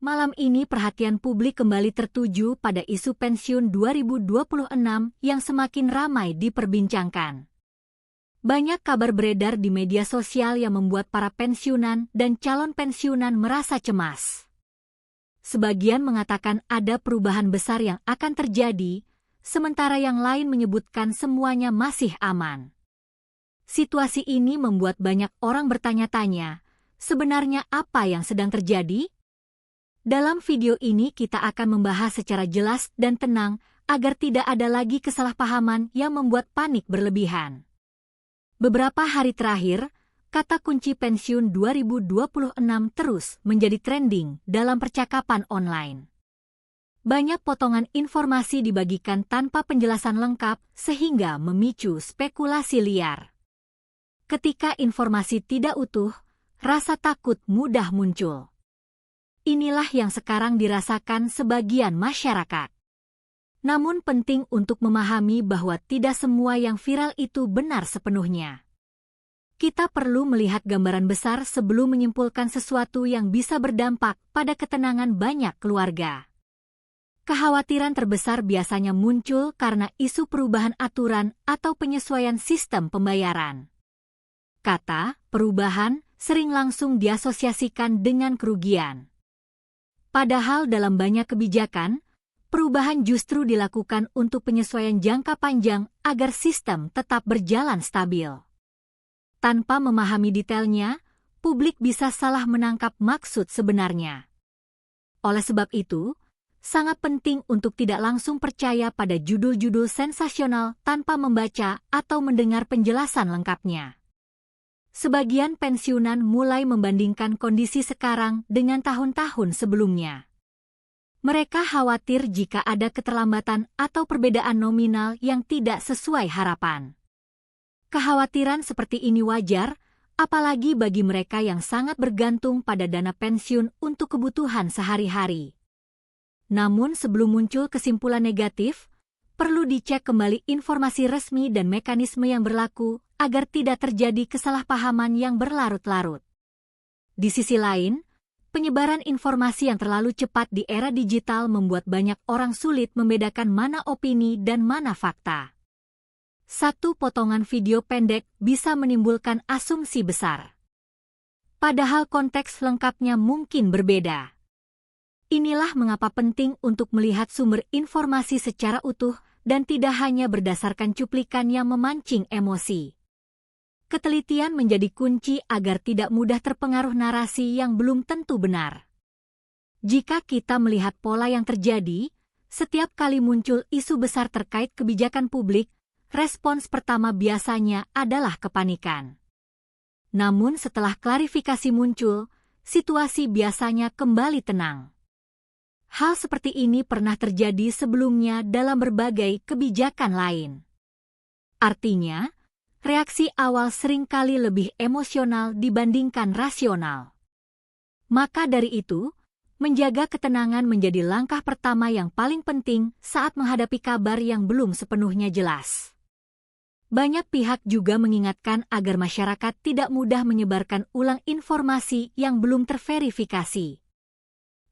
Malam ini perhatian publik kembali tertuju pada isu pensiun 2026 yang semakin ramai diperbincangkan. Banyak kabar beredar di media sosial yang membuat para pensiunan dan calon pensiunan merasa cemas. Sebagian mengatakan ada perubahan besar yang akan terjadi, sementara yang lain menyebutkan semuanya masih aman. Situasi ini membuat banyak orang bertanya-tanya, sebenarnya apa yang sedang terjadi? Dalam video ini kita akan membahas secara jelas dan tenang agar tidak ada lagi kesalahpahaman yang membuat panik berlebihan. Beberapa hari terakhir, kata kunci pensiun 2026 terus menjadi trending dalam percakapan online. Banyak potongan informasi dibagikan tanpa penjelasan lengkap sehingga memicu spekulasi liar. Ketika informasi tidak utuh, rasa takut mudah muncul. Inilah yang sekarang dirasakan sebagian masyarakat. Namun penting untuk memahami bahwa tidak semua yang viral itu benar sepenuhnya. Kita perlu melihat gambaran besar sebelum menyimpulkan sesuatu yang bisa berdampak pada ketenangan banyak keluarga. Kekhawatiran terbesar biasanya muncul karena isu perubahan aturan atau penyesuaian sistem pembayaran. Kata perubahan sering langsung diasosiasikan dengan kerugian. Padahal dalam banyak kebijakan, perubahan justru dilakukan untuk penyesuaian jangka panjang agar sistem tetap berjalan stabil. Tanpa memahami detailnya, publik bisa salah menangkap maksud sebenarnya. Oleh sebab itu, sangat penting untuk tidak langsung percaya pada judul-judul sensasional tanpa membaca atau mendengar penjelasan lengkapnya. Sebagian pensiunan mulai membandingkan kondisi sekarang dengan tahun-tahun sebelumnya. Mereka khawatir jika ada keterlambatan atau perbedaan nominal yang tidak sesuai harapan. Kekhawatiran seperti ini wajar, apalagi bagi mereka yang sangat bergantung pada dana pensiun untuk kebutuhan sehari-hari. Namun sebelum muncul kesimpulan negatif, perlu dicek kembali informasi resmi dan mekanisme yang berlaku agar tidak terjadi kesalahpahaman yang berlarut-larut. Di sisi lain, penyebaran informasi yang terlalu cepat di era digital membuat banyak orang sulit membedakan mana opini dan mana fakta. Satu potongan video pendek bisa menimbulkan asumsi besar. Padahal konteks lengkapnya mungkin berbeda. Inilah mengapa penting untuk melihat sumber informasi secara utuh dan tidak hanya berdasarkan cuplikan yang memancing emosi. Ketelitian menjadi kunci agar tidak mudah terpengaruh narasi yang belum tentu benar. Jika kita melihat pola yang terjadi, setiap kali muncul isu besar terkait kebijakan publik, respons pertama biasanya adalah kepanikan. Namun setelah klarifikasi muncul, situasi biasanya kembali tenang. Hal seperti ini pernah terjadi sebelumnya dalam berbagai kebijakan lain. Artinya, reaksi awal seringkali lebih emosional dibandingkan rasional. Maka dari itu, menjaga ketenangan menjadi langkah pertama yang paling penting saat menghadapi kabar yang belum sepenuhnya jelas. Banyak pihak juga mengingatkan agar masyarakat tidak mudah menyebarkan ulang informasi yang belum terverifikasi.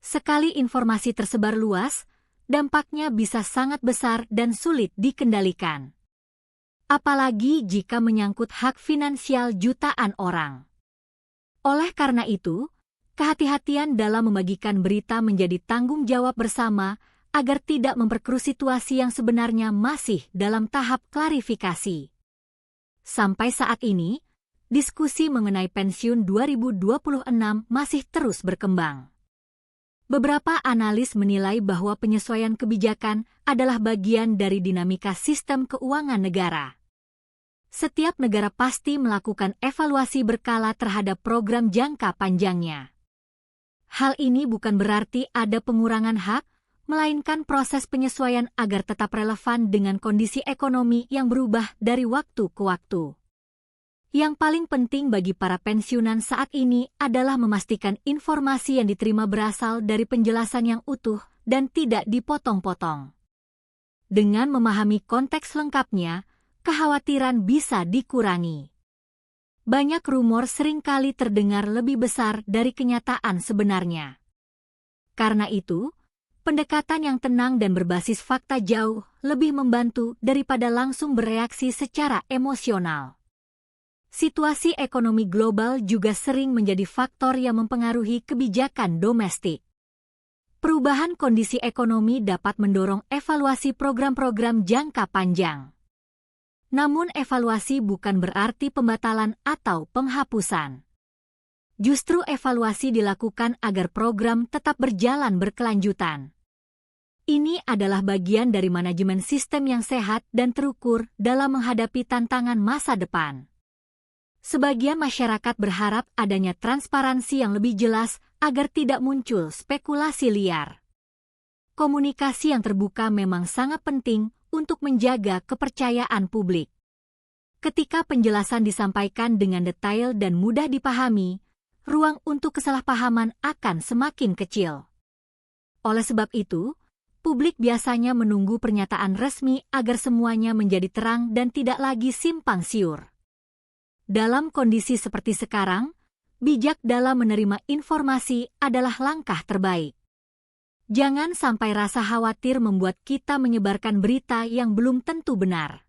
Sekali informasi tersebar luas, dampaknya bisa sangat besar dan sulit dikendalikan. Apalagi jika menyangkut hak finansial jutaan orang. Oleh karena itu, kehati-hatian dalam membagikan berita menjadi tanggung jawab bersama agar tidak memperkeruh situasi yang sebenarnya masih dalam tahap klarifikasi. Sampai saat ini, diskusi mengenai pensiun 2026 masih terus berkembang. Beberapa analis menilai bahwa penyesuaian kebijakan adalah bagian dari dinamika sistem keuangan negara. Setiap negara pasti melakukan evaluasi berkala terhadap program jangka panjangnya. Hal ini bukan berarti ada pengurangan hak, melainkan proses penyesuaian agar tetap relevan dengan kondisi ekonomi yang berubah dari waktu ke waktu. Yang paling penting bagi para pensiunan saat ini adalah memastikan informasi yang diterima berasal dari penjelasan yang utuh dan tidak dipotong-potong. Dengan memahami konteks lengkapnya, kekhawatiran bisa dikurangi. Banyak rumor seringkali terdengar lebih besar dari kenyataan sebenarnya. Karena itu, pendekatan yang tenang dan berbasis fakta jauh lebih membantu daripada langsung bereaksi secara emosional. Situasi ekonomi global juga sering menjadi faktor yang mempengaruhi kebijakan domestik. Perubahan kondisi ekonomi dapat mendorong evaluasi program-program jangka panjang. Namun evaluasi bukan berarti pembatalan atau penghapusan. Justru evaluasi dilakukan agar program tetap berjalan berkelanjutan. Ini adalah bagian dari manajemen sistem yang sehat dan terukur dalam menghadapi tantangan masa depan. Sebagian masyarakat berharap adanya transparansi yang lebih jelas agar tidak muncul spekulasi liar. Komunikasi yang terbuka memang sangat penting untuk menjaga kepercayaan publik. Ketika penjelasan disampaikan dengan detail dan mudah dipahami, ruang untuk kesalahpahaman akan semakin kecil. Oleh sebab itu, publik biasanya menunggu pernyataan resmi agar semuanya menjadi terang dan tidak lagi simpang siur. Dalam kondisi seperti sekarang, bijak dalam menerima informasi adalah langkah terbaik. Jangan sampai rasa khawatir membuat kita menyebarkan berita yang belum tentu benar.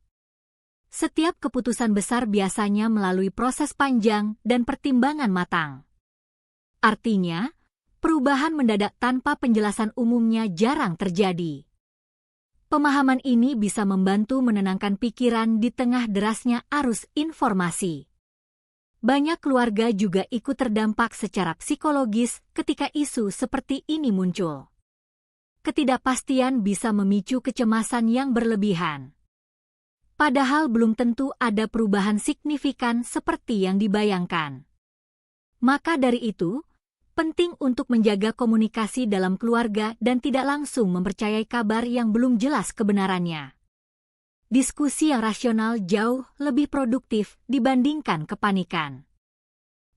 Setiap keputusan besar biasanya melalui proses panjang dan pertimbangan matang. Artinya, perubahan mendadak tanpa penjelasan umumnya jarang terjadi. Pemahaman ini bisa membantu menenangkan pikiran di tengah derasnya arus informasi. Banyak keluarga juga ikut terdampak secara psikologis ketika isu seperti ini muncul. Ketidakpastian bisa memicu kecemasan yang berlebihan. Padahal belum tentu ada perubahan signifikan seperti yang dibayangkan. Maka dari itu, penting untuk menjaga komunikasi dalam keluarga dan tidak langsung mempercayai kabar yang belum jelas kebenarannya. Diskusi yang rasional jauh lebih produktif dibandingkan kepanikan.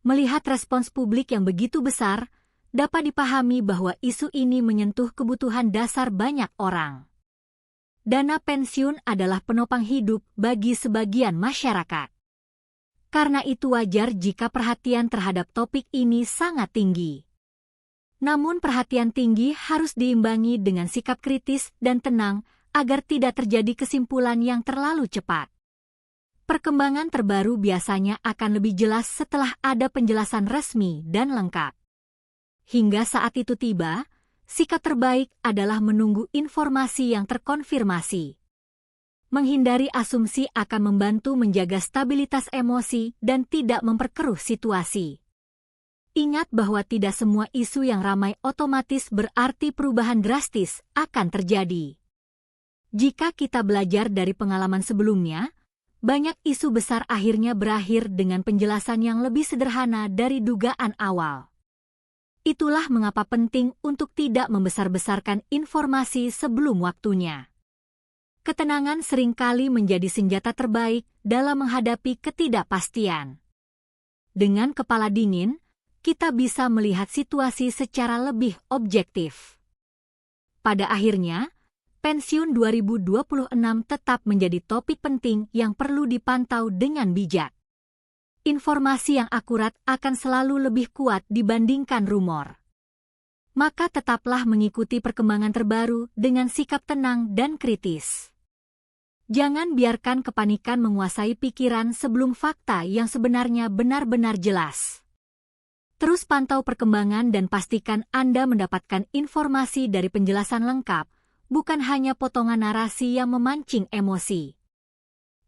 Melihat respons publik yang begitu besar, dapat dipahami bahwa isu ini menyentuh kebutuhan dasar banyak orang. Dana pensiun adalah penopang hidup bagi sebagian masyarakat. Karena itu wajar jika perhatian terhadap topik ini sangat tinggi. Namun perhatian tinggi harus diimbangi dengan sikap kritis dan tenang agar tidak terjadi kesimpulan yang terlalu cepat. Perkembangan terbaru biasanya akan lebih jelas setelah ada penjelasan resmi dan lengkap. Hingga saat itu tiba, sikap terbaik adalah menunggu informasi yang terkonfirmasi. Menghindari asumsi akan membantu menjaga stabilitas emosi dan tidak memperkeruh situasi. Ingat bahwa tidak semua isu yang ramai otomatis berarti perubahan drastis akan terjadi. Jika kita belajar dari pengalaman sebelumnya, banyak isu besar akhirnya berakhir dengan penjelasan yang lebih sederhana dari dugaan awal. Itulah mengapa penting untuk tidak membesar-besarkan informasi sebelum waktunya. Ketenangan seringkali menjadi senjata terbaik dalam menghadapi ketidakpastian. Dengan kepala dingin, kita bisa melihat situasi secara lebih objektif. Pada akhirnya, pensiun 2026 tetap menjadi topik penting yang perlu dipantau dengan bijak. Informasi yang akurat akan selalu lebih kuat dibandingkan rumor. Maka tetaplah mengikuti perkembangan terbaru dengan sikap tenang dan kritis. Jangan biarkan kepanikan menguasai pikiran sebelum fakta yang sebenarnya benar-benar jelas. Terus pantau perkembangan dan pastikan Anda mendapatkan informasi dari penjelasan lengkap, bukan hanya potongan narasi yang memancing emosi.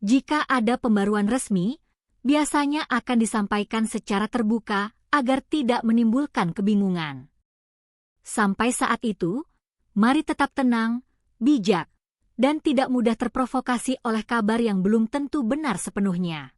Jika ada pembaruan resmi, biasanya akan disampaikan secara terbuka agar tidak menimbulkan kebingungan. Sampai saat itu, mari tetap tenang, bijak, dan tidak mudah terprovokasi oleh kabar yang belum tentu benar sepenuhnya.